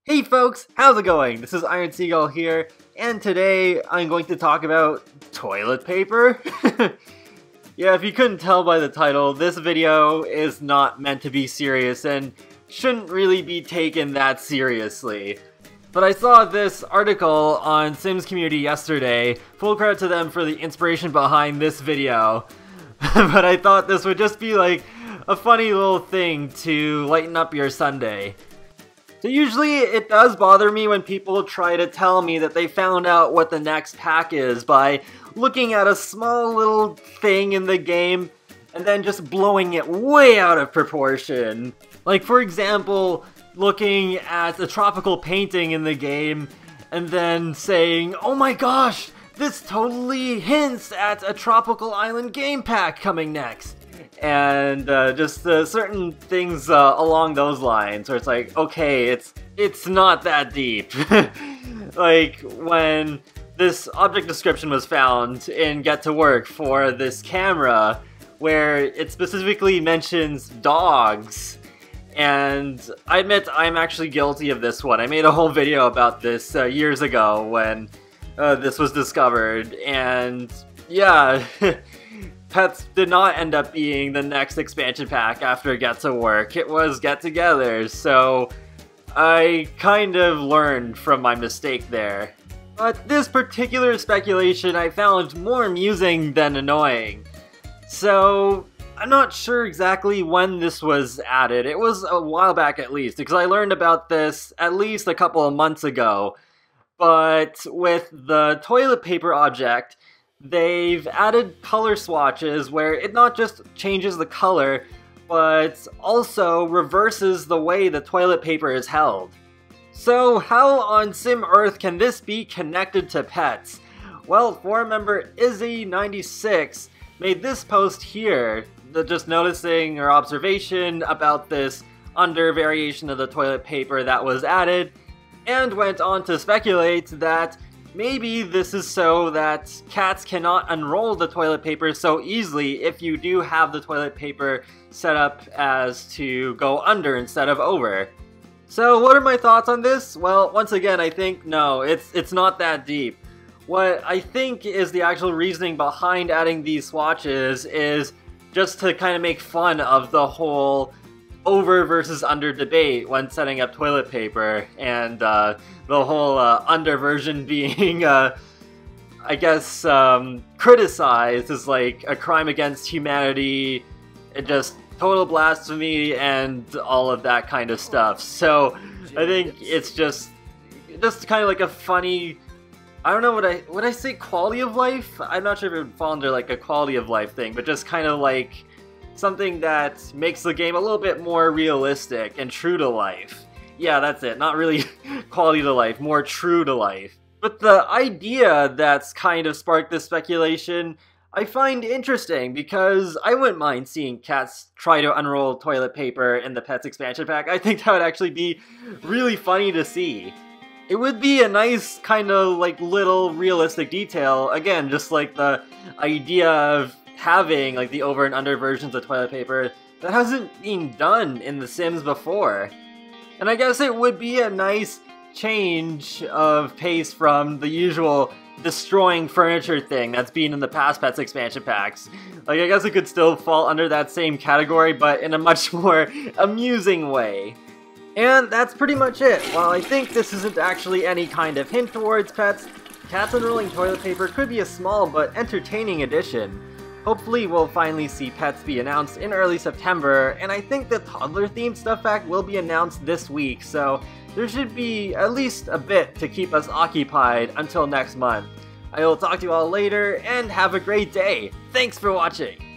Hey folks, how's it going? This is Iron Seagull here, and today I'm going to talk about toilet paper. Yeah, if you couldn't tell by the title, this video is not meant to be serious and shouldn't really be taken that seriously. But I saw this article on Sims Community yesterday, full credit to them for the inspiration behind this video. But I thought this would just be like a funny little thing to lighten up your Sunday. So usually it does bother me when people try to tell me that they found out what the next pack is by looking at a small little thing in the game and then just blowing it way out of proportion. Like, for example, looking at a tropical painting in the game and then saying, "Oh my gosh, this totally hints at a tropical island game pack coming next." And just certain things along those lines, where it's like, okay, it's not that deep. Like when this object description was found in Get to Work for this camera, where it specifically mentions dogs. And I admit I'm actually guilty of this one. I made a whole video about this years ago when this was discovered, and yeah. Pets did not end up being the next expansion pack after Get to Work. It was Get Together, so I kind of learned from my mistake there. But this particular speculation I found more amusing than annoying. So I'm not sure exactly when this was added. It was a while back at least, because I learned about this at least a couple of months ago. But with the toilet paper object, they've added color swatches where it not just changes the color, but also reverses the way the toilet paper is held. So how on Sim Earth can this be connected to pets? Well, forum member Izzy96 made this post here, just noticing her observation about this under variation of the toilet paper that was added, and went on to speculate that maybe this is so that cats cannot unroll the toilet paper so easily if you do have the toilet paper set up as to go under instead of over. So what are my thoughts on this? Well, once again, I think no, it's not that deep. What I think is the actual reasoning behind adding these swatches is just to kind of make fun of the whole over versus under debate when setting up toilet paper, and the whole under version being, I guess, criticized as like a crime against humanity, just total blasphemy, and all of that kind of stuff. So I think it's just kind of like a funny, I don't know, would I say quality of life? I'm not sure if it would fall under like a quality of life thing, but just kind of like something that makes the game a little bit more realistic and true to life. Yeah, that's it. Not really quality to life, more true to life. But the idea that's kind of sparked this speculation, I find interesting, because I wouldn't mind seeing cats try to unroll toilet paper in the Pets expansion pack. I think that would actually be really funny to see. It would be a nice kind of like little realistic detail. Again, just like the idea of having like the over and under versions of toilet paper that hasn't been done in The Sims before. And I guess it would be a nice change of pace from the usual destroying furniture thing that's been in the past Pets expansion packs. Like, I guess it could still fall under that same category, but in a much more amusing way. And that's pretty much it. While I think this isn't actually any kind of hint towards pets, cats unrolling toilet paper could be a small but entertaining addition. Hopefully we'll finally see pets be announced in early September, and I think the toddler-themed stuff pack will be announced this week, so there should be at least a bit to keep us occupied until next month. I will talk to you all later, and have a great day! Thanks for watching!